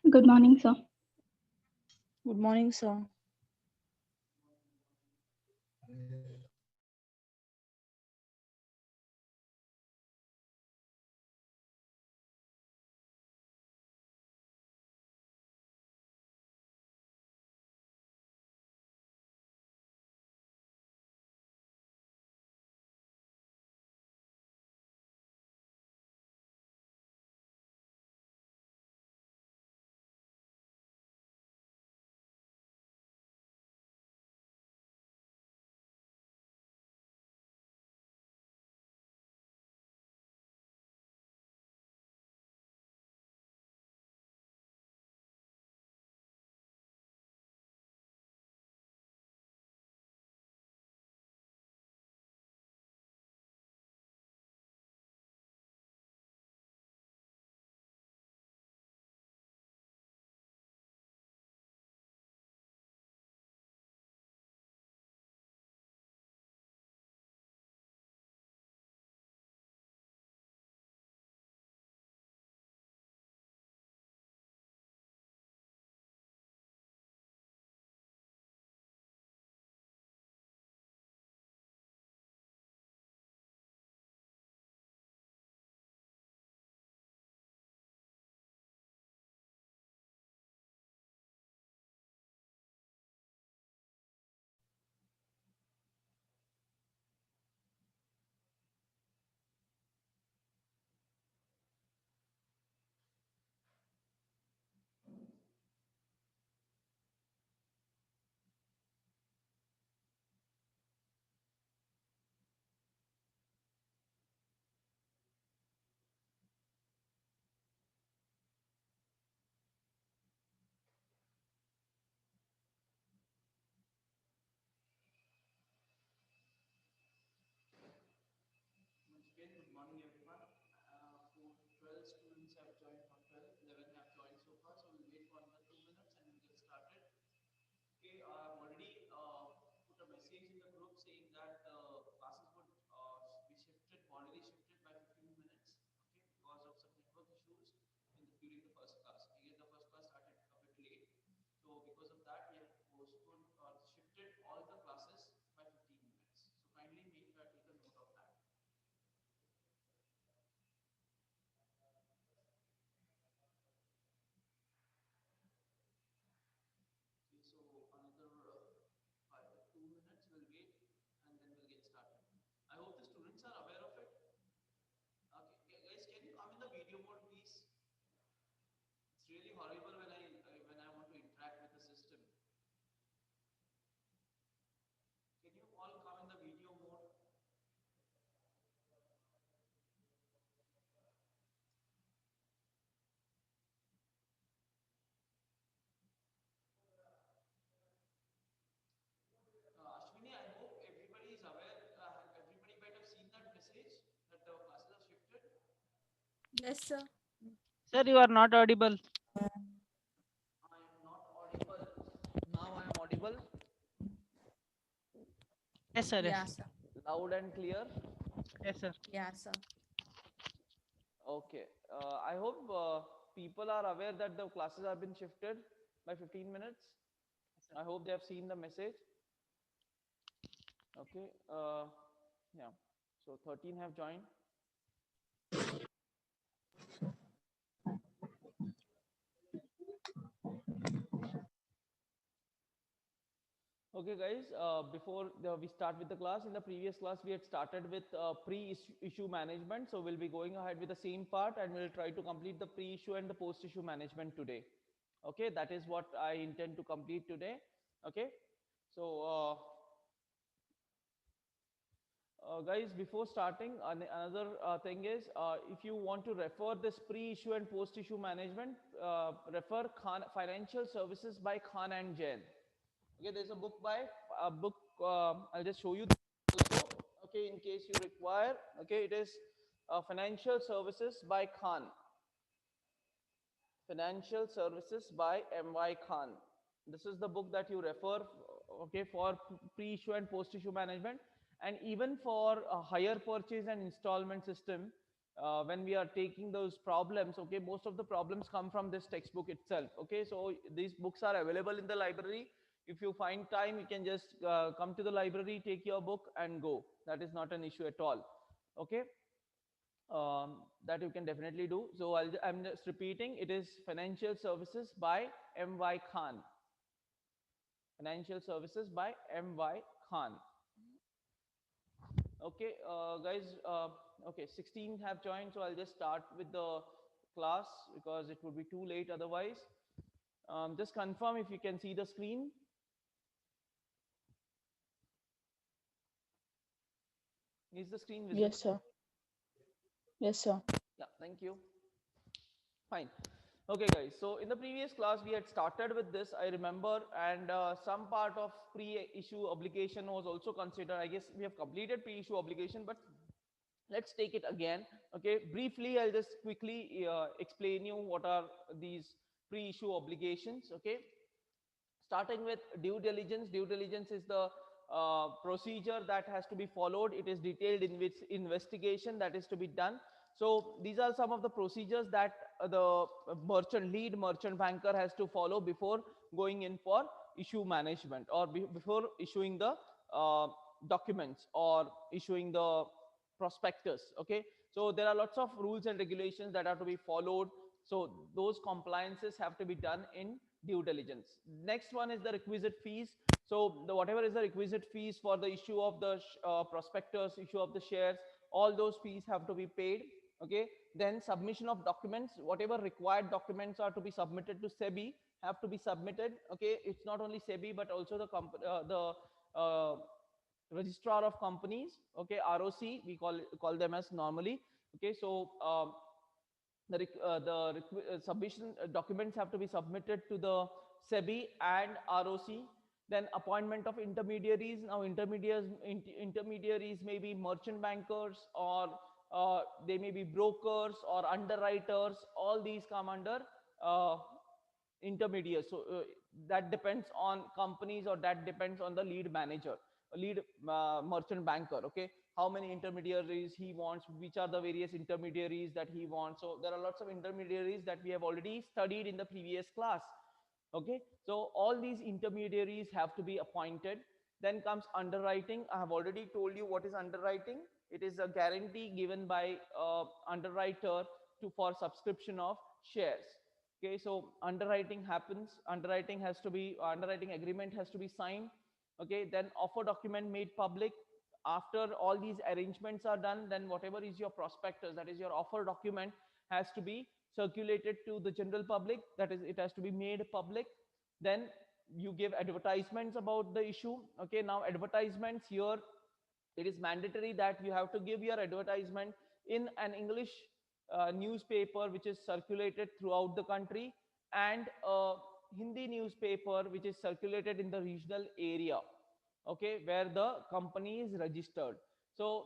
Good morning, sir. Good morning, sir. Once again, good morning everyone. For 12 students have joined from 12, 11 have joined so far, so we'll wait for another 2 minutes and we'll get started. Okay, I've already put a message in the group saying that classes would be shifted, bodily shifted by 15 minutes, okay, because of some network issues during the first class. Again, the first class started a bit late, so because of that, we have postponed or shifted all the classes by 15 minutes. So kindly take a note of that. Okay, so another 2 minutes, we'll wait and then we'll get started. I hope the students are aware of it. Okay, guys, can you come in the video mode, please? It's really horrible when I want to interact with the system. Can you all come in the video mode? Ashwini, I hope everybody is aware. Everybody might have seen that message that the classes are shifted. Yes, sir. Sir, you are not audible. I am not audible. Now I am audible. Yes, sir. Yeah, Yes. sir. Loud and clear. Yes, sir. Yeah, sir. Okay. I hope people are aware that the classes have been shifted by 15 minutes. I hope they have seen the message. Okay. Yeah. So 13 have joined. Okay, guys. We start with the class, in the previous class we had started with pre-issue management. So we'll be going ahead with the same part, and we'll try to complete the pre-issue and the post-issue management today. Okay, that is what I intend to complete today. Okay. So guys, before starting, another thing is, if you want to refer this pre-issue and post-issue management, refer Financial Services by Khan and Jain. Okay, there's a book by book. I'll just show you also. Okay, in case you require. Okay, it is Financial Services by Khan. Financial Services by M.Y. Khan. This is the book that you refer, okay, for pre-issue and post-issue management, and even for a hire purchase and installment system. when we are taking those problems, okay, most of the problems come from this textbook itself. Okay, so these books are available in the library. If you find time, you can just come to the library, take your book and go. That is not an issue at all. Okay, that you can definitely do. So I'm just repeating, it is Financial Services by M.Y. Khan. Financial Services by M.Y. Khan. Okay, guys, okay, 16 have joined, so I'll just start with the class because it would be too late otherwise. Just confirm if you can see the screen. Is the screen visible? Yes, sir. Yes, sir. Yeah, thank you. Fine. Okay, guys. So in the previous class, we had started with this, I remember, and some part of pre-issue obligation was also considered. I guess we have completed pre-issue obligation, but let's take it again. Okay, briefly, I'll just quickly explain you what are these pre-issue obligations. Okay, starting with due diligence. Due diligence is the procedure that has to be followed. It is detailed in which investigation that is to be done. So these are some of the procedures that the lead merchant banker has to follow before going in for issue management, or before issuing the uh, documents or issuing the prospectus. Okay, so there are lots of rules and regulations that are to be followed. So those compliances have to be done in due diligence. Next one is the requisite fees. So the whatever is the requisite fees for the issue of the prospectus, issue of the shares, all those fees have to be paid. Okay, then submission of documents, whatever required documents are to be submitted to SEBI have to be submitted. Okay, it's not only SEBI but also the uh, registrar of companies. Okay, ROC, we call them as normally. Okay, so submission documents have to be submitted to the SEBI and ROC. Then appointment of intermediaries. Now intermediaries may be merchant bankers, or they may be brokers or underwriters. All these come under uh, intermediaries. So that depends on companies, or that depends on the lead manager, lead merchant banker. Okay, how many intermediaries he wants, which are the various intermediaries that he wants. So there are lots of intermediaries that we have already studied in the previous class. Okay, so all these intermediaries have to be appointed. Then comes underwriting. I have already told you what is underwriting. It is a guarantee given by underwriter to for subscription of shares. Okay, so underwriting happens. Underwriting agreement has to be signed. Okay, then offer document made public. After all these arrangements are done, then whatever is your prospectus, that is your offer document, has to be circulated to the general public. That is, it has to be made public. Then you give advertisements about the issue. Okay, now advertisements here, it is mandatory that you have to give your advertisement in an English newspaper which is circulated throughout the country, and a Hindi newspaper which is circulated in the regional area, okay, where the company is registered. So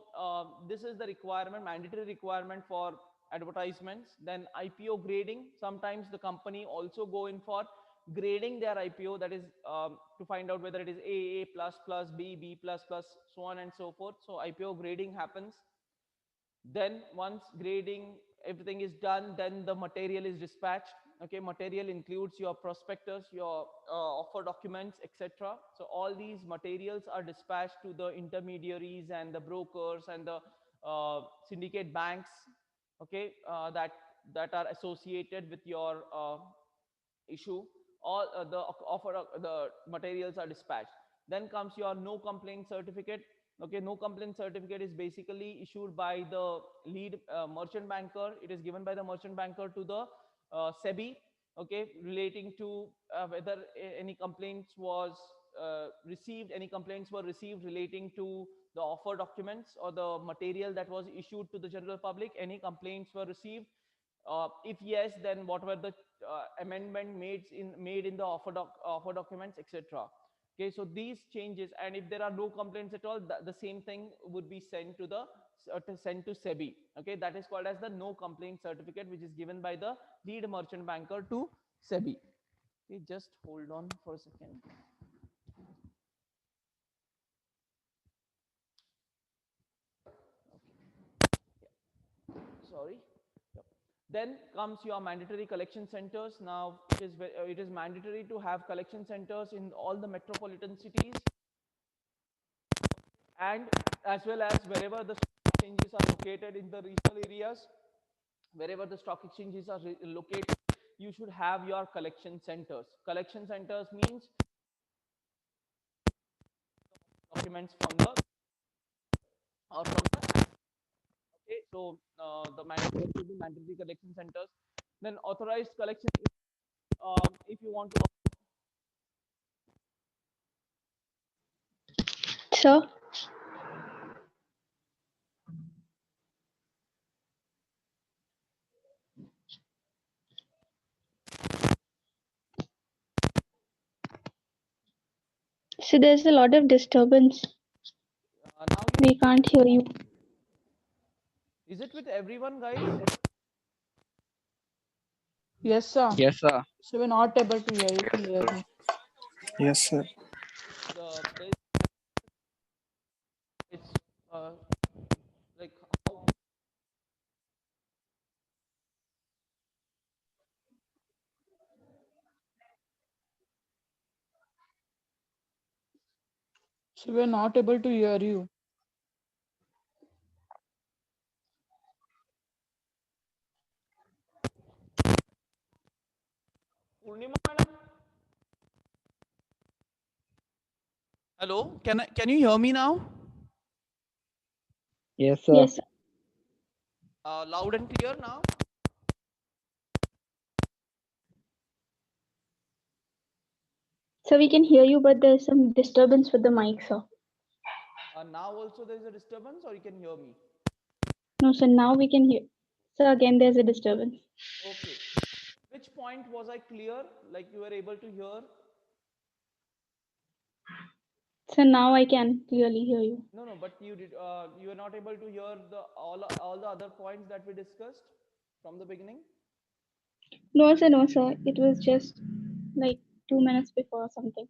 this is the requirement, mandatory requirement for advertisements. Then IPO grading. Sometimes the company also go in for grading their IPO, that is to find out whether it is A plus plus, B plus plus, so on and so forth. So IPO grading happens. Then once grading everything is done, then the material is dispatched. Okay, material includes your prospectus, your offer documents, etc. So all these materials are dispatched to the intermediaries and the brokers and the syndicate banks. Okay, that are associated with your issue. All the materials are dispatched. Then comes your no complaint certificate. Okay, no complaint certificate is basically issued by the lead merchant banker. It is given by the merchant banker to the SEBI. Okay, relating to whether any complaints was received, any complaints were received relating to the offer documents or the material that was issued to the general public. Any complaints were received? If yes, then what were the amendment made in the offer documents, etc. Okay, so these changes, and if there are no complaints at all, the same thing would be sent to the sent to SEBI. Okay, that is called as the no complaint certificate, which is given by the lead merchant banker to SEBI. Okay, just hold on for a second. sorry. Yep. Then comes your mandatory collection centers. Now it is mandatory to have collection centers in all the metropolitan cities, and as well as wherever the stock exchanges are located in the regional areas, wherever the stock exchanges are located, you should have your collection centers. Collection centers means documents from the or from the okay. So the mandatory collection centers. Then authorized collection. If you want to, Sir, so there's a lot of disturbance. now We can't hear you. is it with everyone, guys? Yes, sir. Yes, sir. So we're not able to hear you clearly. Yes, sir. The it's like how So we're not able to hear you. Purnima madam. Hello, can you hear me now? Yes, sir. Yes, sir. Loud and clear now. So we can hear you, but there's some disturbance with the mic, sir. Now also there is a disturbance, or you can hear me? No, sir, now we can hear. So again, there's a disturbance. Okay. Which point was I clear? Like you were able to hear? So now I can clearly hear you. No, no, but you did. You were not able to hear the all the other points that we discussed from the beginning. No, sir, no, sir. It was just like 2 minutes before something.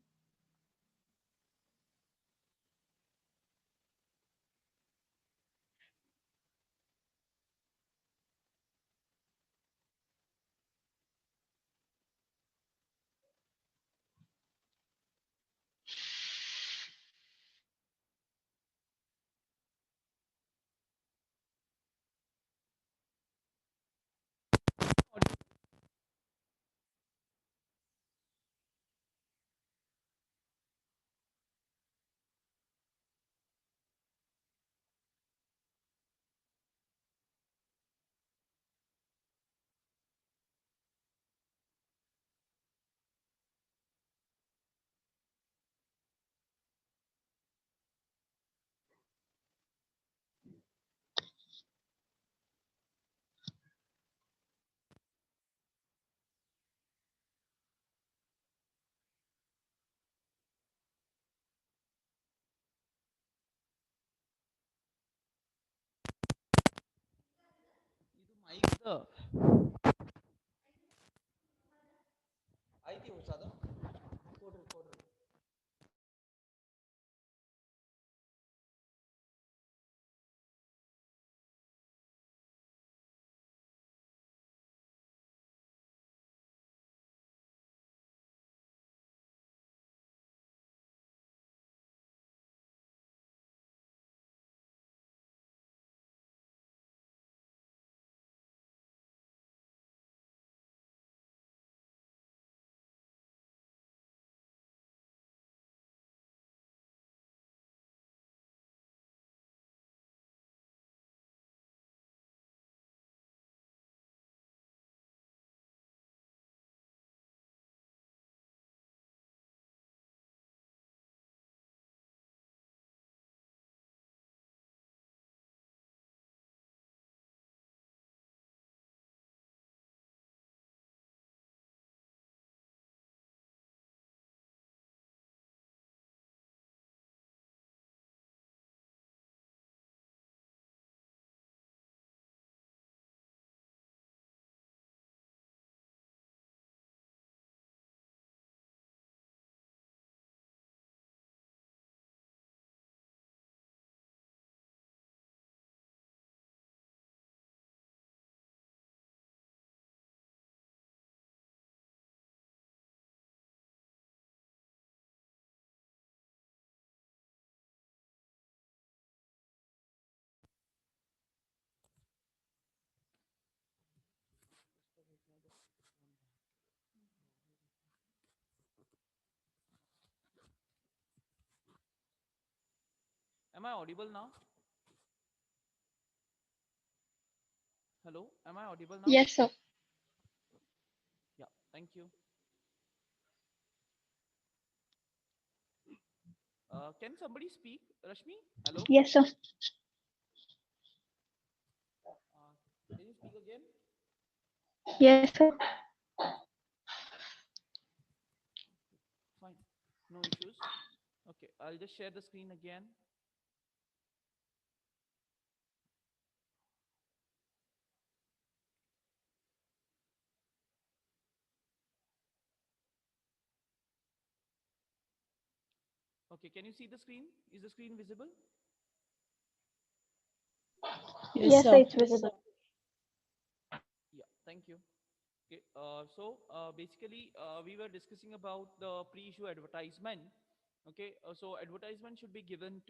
Mic the. ಆಯ್ತು ಹೊಸದು Am I audible now? Hello, am I audible now? Yes, sir. Yeah, thank you. Can somebody speak? Rashmi? Hello? Yes, sir. Uh, can you speak again? Yes, sir. Fine. No issues. Okay, I'll just share the screen again. Okay, can you see the screen? Is the screen visible? Yes, Yes, sir. sir. It's visible. Yeah, thank you. Okay, basically, we were discussing about the pre-issue advertisement. Okay, so advertisement should be given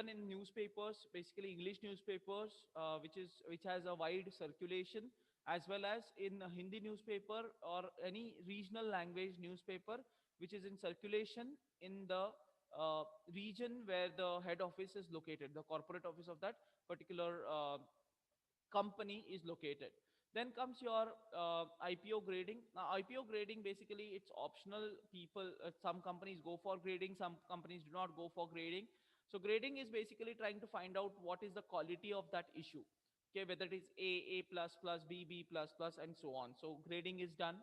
in newspapers, basically English newspapers, which has a wide circulation, as well as in a Hindi newspaper or any regional language newspaper, which is in circulation in the region where the head office is located, the corporate office of that particular company is located. Then comes your IPO grading. Now, IPO grading basically it's optional. Some companies go for grading, some companies do not go for grading. So grading is basically trying to find out what is the quality of that issue. Okay, whether it is A plus plus, B plus plus, and so on. So grading is done,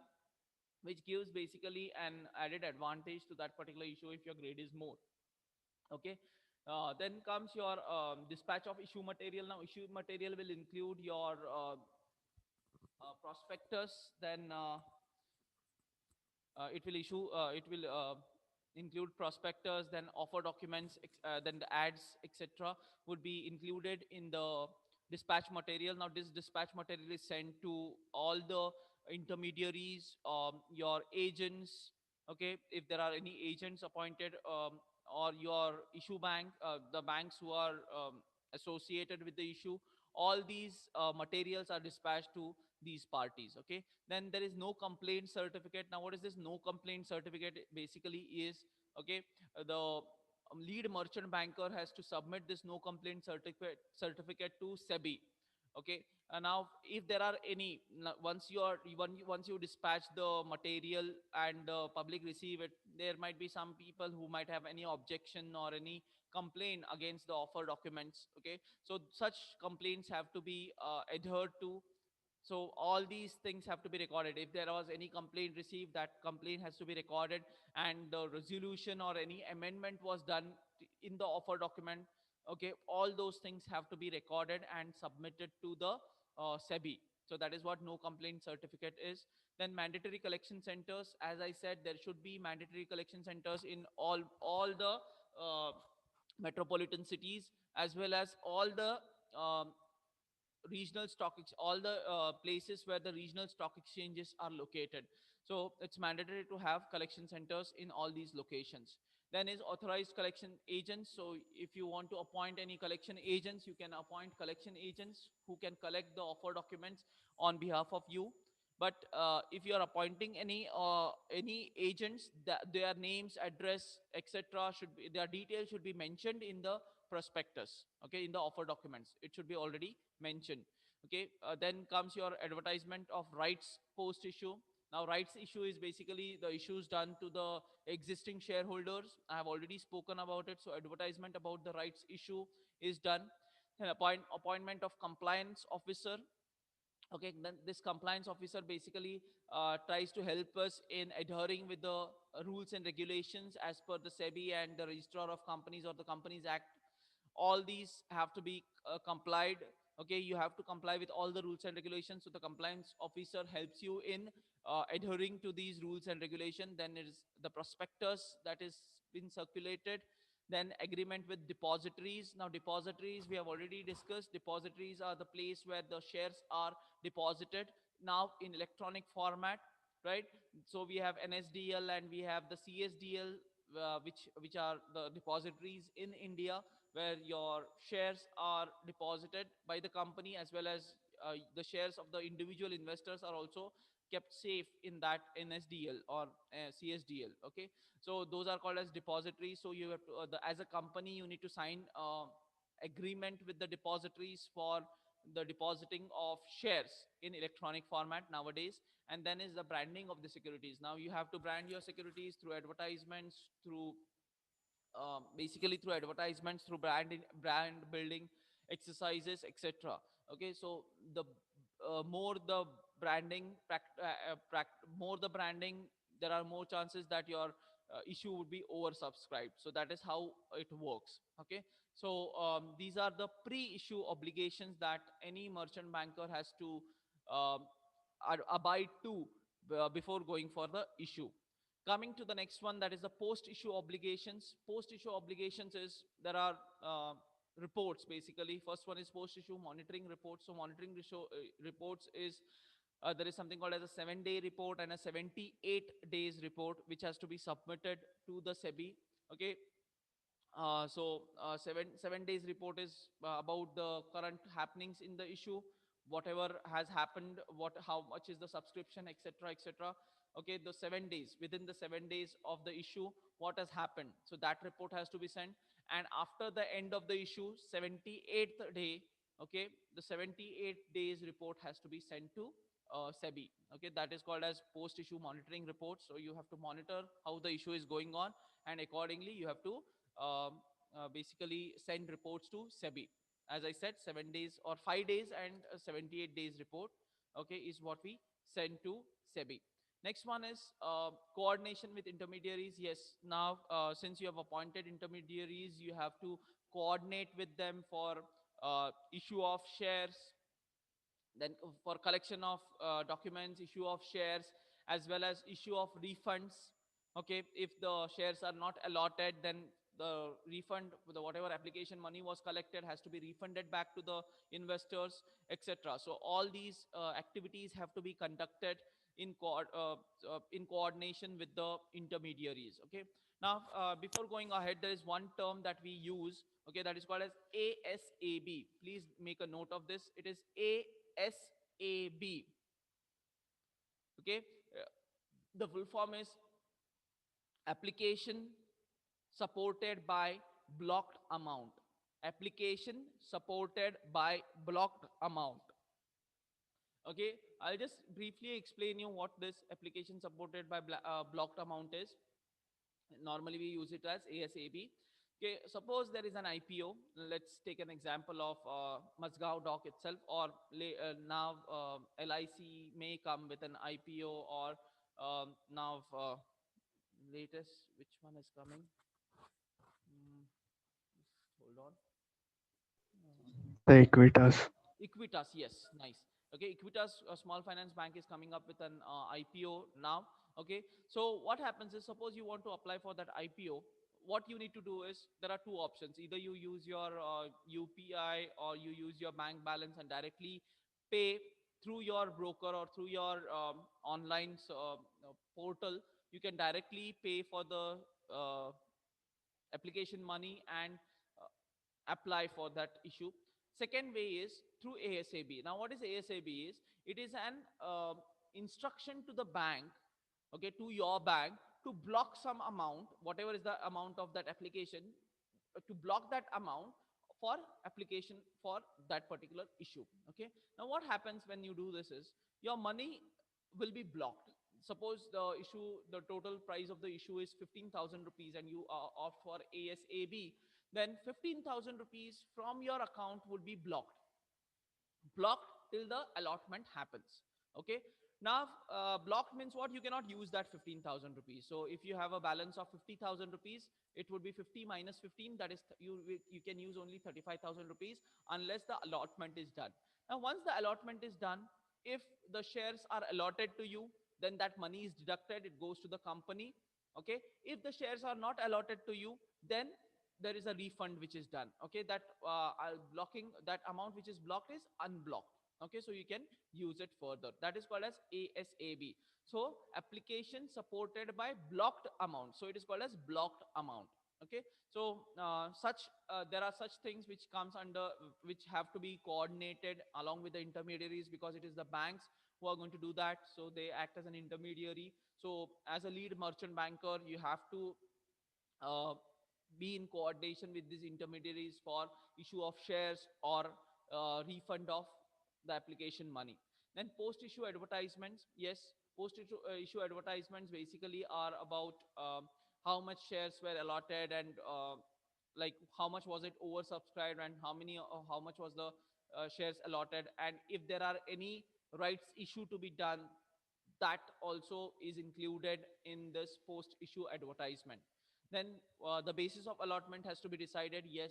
which gives basically an added advantage to that particular issue if your grade is more. Okay, then comes your dispatch of issue material. Now issue material will include your prospectus, then it will include prospectus, then offer documents, then the ads, etc., would be included in the dispatch material. Now this dispatch material is sent to all the intermediaries, your agents. Okay, if there are any agents appointed, or your issue bank, the banks who are associated with the issue, all these materials are dispatched to these parties. Okay, then there is no complaint certificate. Now what is this no complaint certificate? Basically is, okay, the lead merchant banker has to submit this no complaint certificate to SEBI. Okay, now if there are any, once you dispatch the material and the public receive it, there might be some people who might have any objection or any complaint against the offer documents. Okay, so such complaints have to be adhered to. So all these things have to be recorded. If there was any complaint received, that complaint has to be recorded, and the resolution or any amendment was done in the offer document. Okay, all those things have to be recorded and submitted to the SEBI. So that is what no complaint certificate is. Then mandatory collection centers. As I said, there should be mandatory collection centers in all the uh, metropolitan cities, as well as all the um, all the places where the regional stock exchanges are located. So it's mandatory to have collection centers in all these locations. Then is authorized collection agents. So if you want to appoint any collection agents, you can appoint collection agents who can collect the offer documents on behalf of you. But if you are appointing any agents, their names, address, etc., should be, their details should be mentioned in the prospectus. Okay, in the offer documents it should be already mentioned. Okay, then comes your advertisement of rights post issue. Now rights issue is basically the issues done to the existing shareholders. I have already spoken about it. So advertisement about the rights issue is done. Then appointment of compliance officer. Okay, then this compliance officer basically tries to help us in adhering with the rules and regulations as per the SEBI and the registrar of companies or the companies act. All these have to be complied. Okay, you have to comply with all the rules and regulations, so the compliance officer helps you in adhering to these rules and regulation. Then it is the prospectus that is been circulated. Then agreement with depositories. Now depositories we have already discussed. Depositories are the place where the shares are deposited now in electronic format, right? So we have NSDL and we have the CSDL, which are the depositories in India where your shares are deposited by the company, as well as the shares of the individual investors are also kept safe in that NSDL or CSDL. Okay, so those are called as depositories. So you have to, as a company, you need to sign agreement with the depositories for the depositing of shares in electronic format nowadays. And then is the branding of the securities. Now you have to brand your securities through advertisements, through basically through advertisements, through brand building exercises, etc. Okay, so the more the branding more the branding, there are more chances that your issue would be oversubscribed. So that is how it works. Okay, so these are the pre-issue obligations that any merchant banker has to um, abide to before going for the issue. Coming to the next one, that is the post issue obligations. Post issue obligations is, there are reports. Basically, first one is post issue monitoring reports. So monitoring reports is, there is something called as a 7-day report and a 78 days report, which has to be submitted to the SEBI. Okay, seven days report is about the current happenings in the issue, whatever has happened, what, how much is the subscription, etc., etc. Okay, the 7 days, within the 7 days of the issue, what has happened. So that report has to be sent. And after the end of the issue, 78th day, okay, the 78 days report has to be sent to SEBI. Okay, that is called as post issue monitoring reports. So you have to monitor how the issue is going on, and accordingly you have to basically send reports to SEBI. As I said, 7 days or 5 days and 78 days report, okay, is what we send to SEBI. Next one is coordination with intermediaries. Yes, now since you have appointed intermediaries, you have to coordinate with them for issue of shares, then for collection of documents, issue of shares, as well as issue of refunds. Okay, if the shares are not allotted, then the refund, the whatever application money was collected has to be refunded back to the investors, etc. So all these activities have to be conducted in coordination with the intermediaries. Okay, now before going ahead, there is one term that we use, okay, that is called as ASAB. Please make a note of this. It is ASAB. Okay, Uh, the full form is application supported by blocked amount. Application supported by blocked amount. Okay, I'll just briefly explain you what this application supported by blocked amount is. Normally we use it as ASAB. Okay, suppose there is an IPO. Let's take an example of Mazgao dock itself, or now LIC may come with an IPO, or now latest, which one is coming? Mm, hold on. The Equitas. Equitas, yes, nice. Okay, Equitas, a small finance bank, is coming up with an IPO now. Okay, so what happens is, suppose you want to apply for that IPO. What you need to do is, there are two options. Either you use your UPI, or you use your bank balance and directly pay through your broker or through your online portal. You can directly pay for the application money and uh, apply for that issue. Second way is through ASAB. Now what is ASAB is, it is an instruction to the bank, okay, to your bank, to block some amount, whatever is the amount of that application, to block that amount for application for that particular issue. Okay, now what happens when you do this is, your money will be blocked. Suppose the issue, the total price of the issue is 15,000 rupees, and you opt for ASAB, then 15,000 rupees from your account would be blocked till the allotment happens. Okay, now blocked means what? You cannot use that 15,000 rupees. So if you have a balance of 50,000 rupees, it would be 50 minus 15, that is you can use only 35,000 rupees unless the allotment is done. Now once the allotment is done, if the shares are allotted to you, then that money is deducted, it goes to the company. Okay, if the shares are not allotted to you, then there is a refund which is done. Okay, that blocking, that amount which is blocked is unblocked. Okay, so you can use it further. That is called as ASAB. So application supported by blocked amount, so it is called as blocked amount. Okay, so there are such things which comes under, which have to be coordinated along with the intermediaries, because it is the banks who are going to do that, so they act as an intermediary. So as a lead merchant banker, you have to uh, be in coordination with these intermediaries for issue of shares or refund of the application money. Then post issue advertisements, yes, issue advertisements basically are about how much shares were allotted, and like how much was it oversubscribed, and how much was the shares allotted, and if there are any rights issue to be done, that also is included in this post issue advertisement. Then the basis of allotment has to be decided, yes,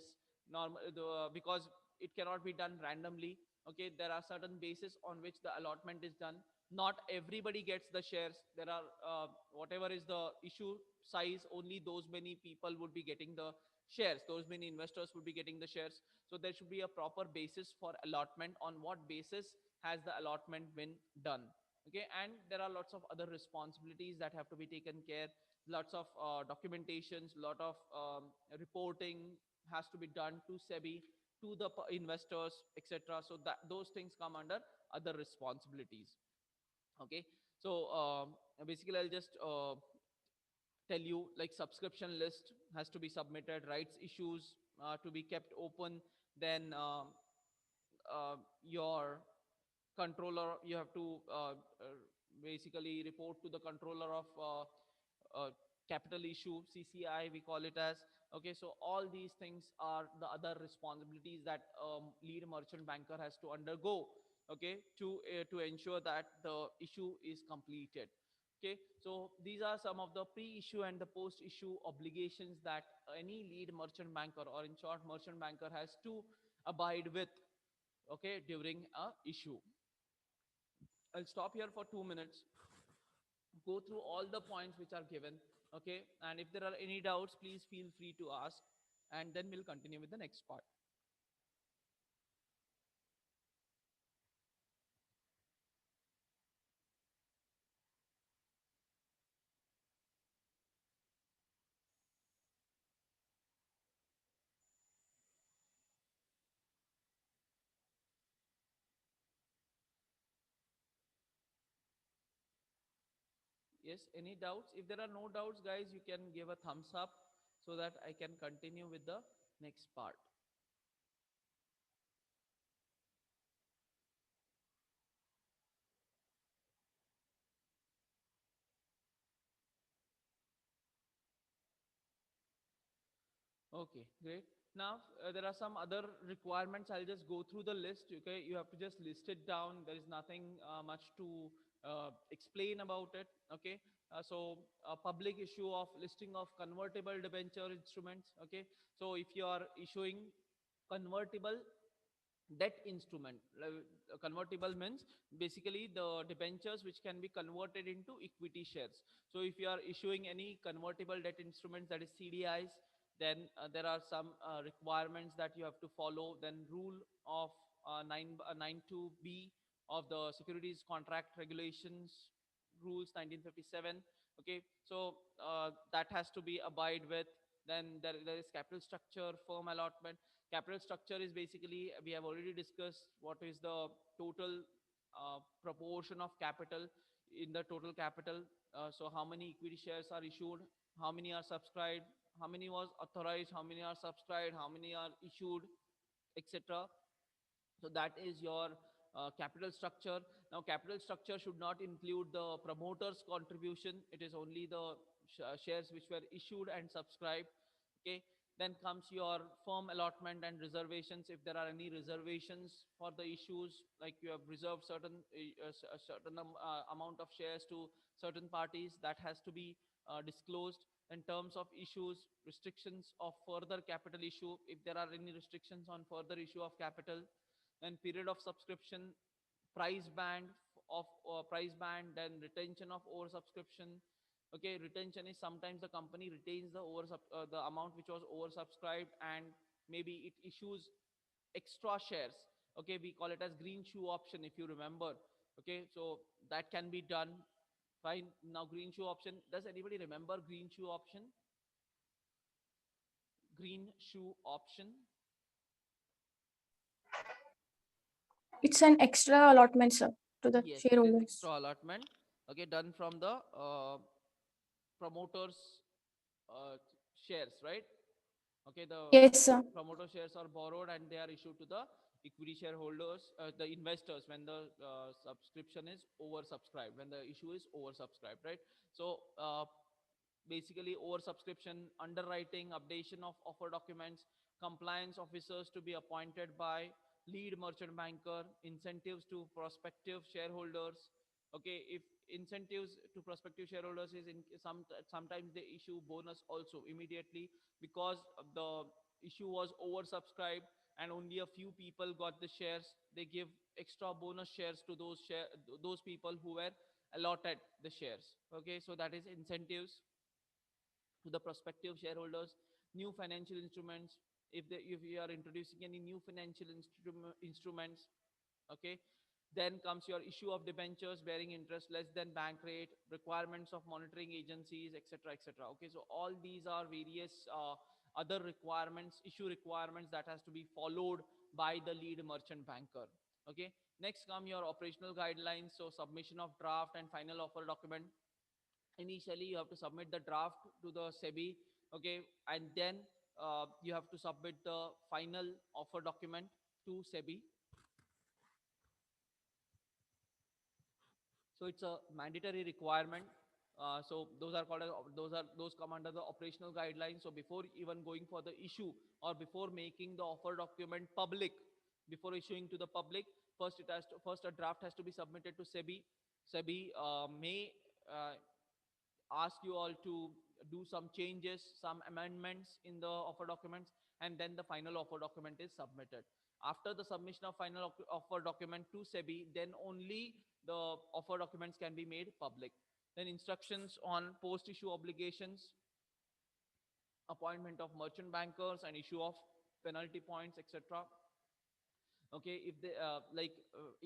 because it cannot be done randomly. Okay, there are certain bases on which the allotment is done. Not everybody gets the shares. There are whatever is the issue size, only those many people would be getting the shares, those many investors would be getting the shares. So there should be a proper basis for allotment, on what basis has the allotment been done. Okay, and there are lots of other responsibilities that have to be taken care. Lots of documentations, lot of reporting has to be done to SEBI, to the investors, etc. So that those things come under other responsibilities. Okay, so basically I'll just tell you, like subscription list has to be submitted, rights issues to be kept open. Then your controller, you have to basically report to the controller of capital issue, CCI we call it as. Okay, so all these things are the other responsibilities that lead merchant banker has to undergo, okay, to ensure that the issue is completed. Okay, so these are some of the pre-issue and the post-issue obligations that any lead merchant banker, or in short merchant banker, has to abide with, okay, during a issue. I'll stop here for 2 minutes, go through all the points which are given, okay, and if there are any doubts, please feel free to ask, and then we'll continue with the next part. Yes, any doubts? If there are no doubts, guys, you can give a thumbs up so that I can continue with the next part. Okay, great. Now, there are some other requirements. I'll just go through the list. Okay, you have to just list it down. There is nothing much to explain about it. Okay, so a public issue of listing of convertible debenture instruments. Okay, so if you are issuing convertible debt instrument, convertible means basically the debentures which can be converted into equity shares. So if you are issuing any convertible debt instruments, that is CDIs, then there are some requirements that you have to follow. Then rule of 92B of the securities contract regulations rules 1957. Okay, so that has to be abide with. Then there is capital structure, firm allotment. Capital structure is basically, we have already discussed what is the total proportion of capital in the total capital. So how many equity shares are issued, how many are subscribed, how many was authorized, how many are subscribed, how many are issued, etc. So that is your capital structure. Now capital structure should not include the promoter's contribution. It is only the shares which were issued and subscribed. Okay, then comes your firm allotment and reservations. If there are any reservations for the issues, like you have reserved a certain amount of shares to certain parties, that has to be disclosed. In terms of issues, restrictions of further capital issue, if there are any restrictions on further issue of capital, then period of subscription, price band price band, then retention of oversubscription. Okay, retention is sometimes the company retains the amount which was oversubscribed, and maybe it issues extra shares. Okay, we call it as green shoe option, if you remember. Okay, so that can be done. Fine. Now green shoe option, does anybody remember green shoe option? green shoe option? It's an extra allotment, sir, to the Yes, it is shareholders. extra allotment. Okay, done from the promoters shares, right? Okay, the Yes, sir. promoter shares are borrowed and they are issued to the equity shareholders, the investors, when the subscription is oversubscribed, when the issue is oversubscribed, right? So basically oversubscription, underwriting, updation of offer documents, compliance officers to be appointed by lead merchant banker, incentives to prospective shareholders. Okay, if incentives to prospective shareholders is in sometimes they issue bonus also immediately because the issue was oversubscribed and only a few people got the shares. They give extra bonus shares to those people who were allotted the shares. Okay, so that is incentives to the prospective shareholders. New financial instruments, if you are introducing any new financial instruments. Okay, then comes your issue of debentures bearing interest less than bank rate, requirements of monitoring agencies, etc., etc. Okay, so all these are various other requirements, issue requirements that has to be followed by the lead merchant banker. Okay, next come your operational guidelines. So submission of draft and final offer document. Initially you have to submit the draft to the SEBI. Okay, and then you have to submit the final offer document to SEBI. So it's a mandatory requirement. So those are called as, those come under the operational guidelines. So before even going for the issue or before making the offer document public, before issuing to the public, first a draft has to be submitted to SEBI. SEBI may ask you all to do some changes, some amendments in the offer documents, and then the final offer document is submitted. After the submission of final offer document to SEBI, then only the offer documents can be made public. Then instructions on post-issue obligations, appointment of merchant bankers, and issue of penalty points, etc. Okay, if the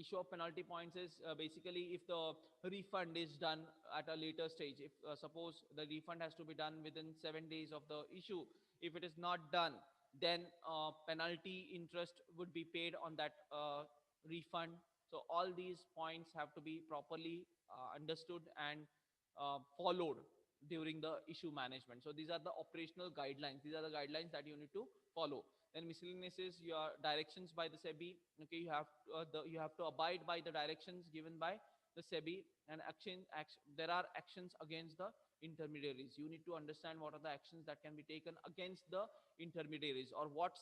issue of penalty points is basically if the refund is done at a later stage. If suppose the refund has to be done within 7 days of the issue, if it is not done, then penalty interest would be paid on that refund. So all these points have to be properly understood and followed during the issue management. So these are the operational guidelines, these are the guidelines that you need to follow. Then miscellaneous is your directions by the SEBI. Okay, you have to abide by the directions given by the SEBI. And there are actions against the intermediaries. You need to understand what are the actions that can be taken against the intermediaries, or what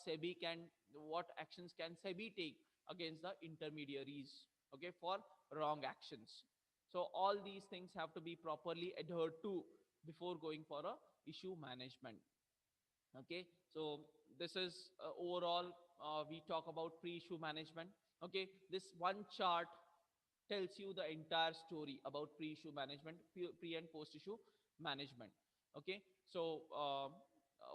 actions can SEBI take against the intermediaries, okay, for wrong actions. So all these things have to be properly adhered to before going for a issue management. Okay, so this is overall we talk about pre-issue management. Okay, this one chart tells you the entire story about pre-issue management, pre and post-issue management. Okay, so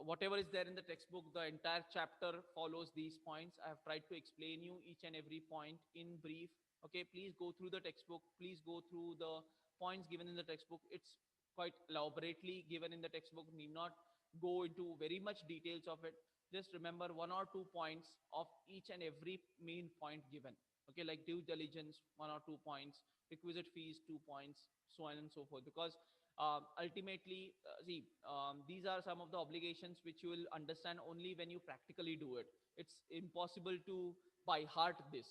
whatever is there in the textbook, the entire chapter follows these points. I have tried to explain you each and every point in brief. Okay, please go through the textbook, please go through the points given in the textbook. It's quite elaborately given in the textbook, need not go into very much details of it. Just remember 1 or 2 points of each and every main point given. Okay, like due diligence, 1 or 2 points, requisite fees, 2 points, so on and so forth. Because ultimately, see, these are some of the obligations which you will understand only when you practically do it. It's impossible to by heart this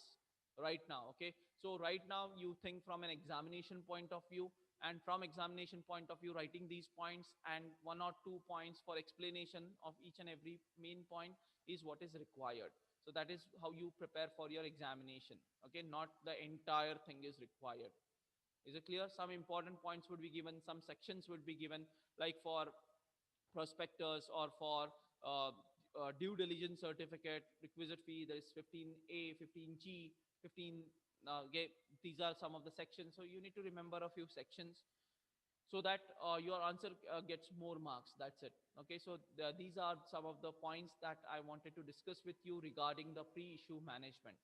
right now. Okay, so right now you think from an examination point of view, and from examination point of view writing these points and 1 or 2 points for explanation of each and every main point is what is required. So that is how you prepare for your examination. Okay, not the entire thing is required. Is it clear? Some important points would be given, some sections would be given, like for prospectus or for due diligence certificate, requisite fee, there is 15A, 15G, 15. Okay, these are some of the sections. So you need to remember a few sections so that your answer gets more marks. That's it. Okay, so these are some of the points that I wanted to discuss with you regarding the pre-issue management.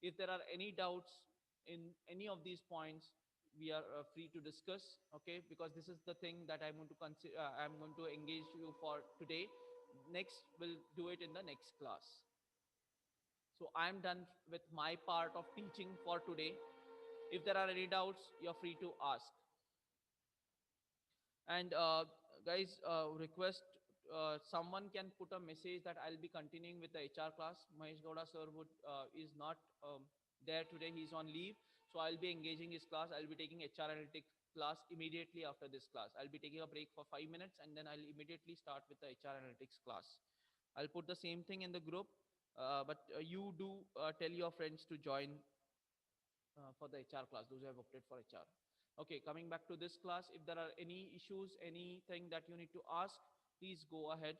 If there are any doubts in any of these points, we are free to discuss. Okay, because this is the thing that I'm going to consider, I'm going to engage you for today. next we'll do it in the next class. So I'm done with my part of teaching for today. If there are any doubts, you're free to ask. And guys, request someone can put a message that I'll be continuing with the HR class. Mahesh Gowda sir would is not there today. He's on leave, so I'll be engaging his class. I'll be taking HR analytics class immediately after this class. I'll be taking a break for 5 minutes, and then I'll immediately start with the HR analytics class. I'll put the same thing in the group, but you do tell your friends to join for the HR class, those who have opted for HR. Okay, coming back to this class, if there are any issues, anything that you need to ask, please go ahead.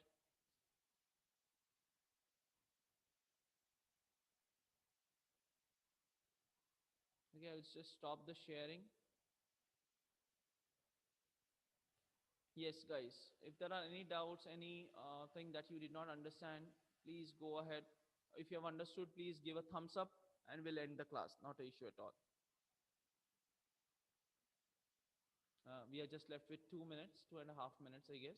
Okay, I'll just stop the sharing. Yes, guys, if there are any doubts, any thing that you did not understand, please go ahead. If you have understood, please give a thumbs up and we'll end the class. Not an issue at all. We are just left with 2 minutes, 2.5 minutes, I guess.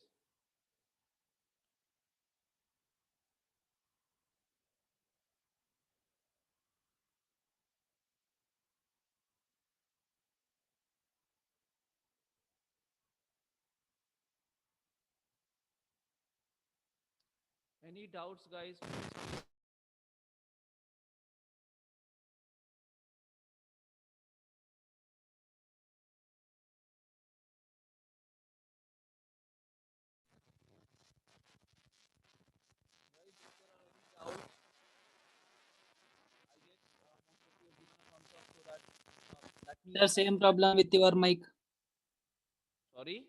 Any doubts, guys? Guys, if there are any doubts, I guess most of you have given a thumbs up, so that means Sir, same problem with your mic. sorry.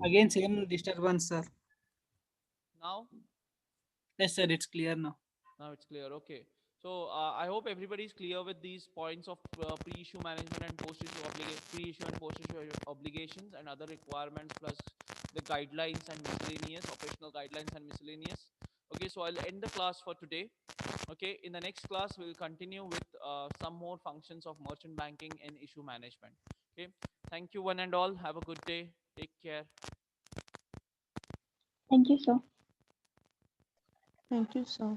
Again, same disturbance, sir. Now, Yes, sir, it's clear now. now it's clear. Okay. So I hope everybody is clear with these points of pre-issue management and post-issue pre-issue and post-issue obligations and other requirements, plus the guidelines and miscellaneous operational guidelines and miscellaneous. Okay, so I'll end the class for today. Okay, in the next class we'll continue with some more functions of merchant banking and issue management. Okay, thank you one and all. Have a good day. Take care. Thank you, sir. Thank you, sir.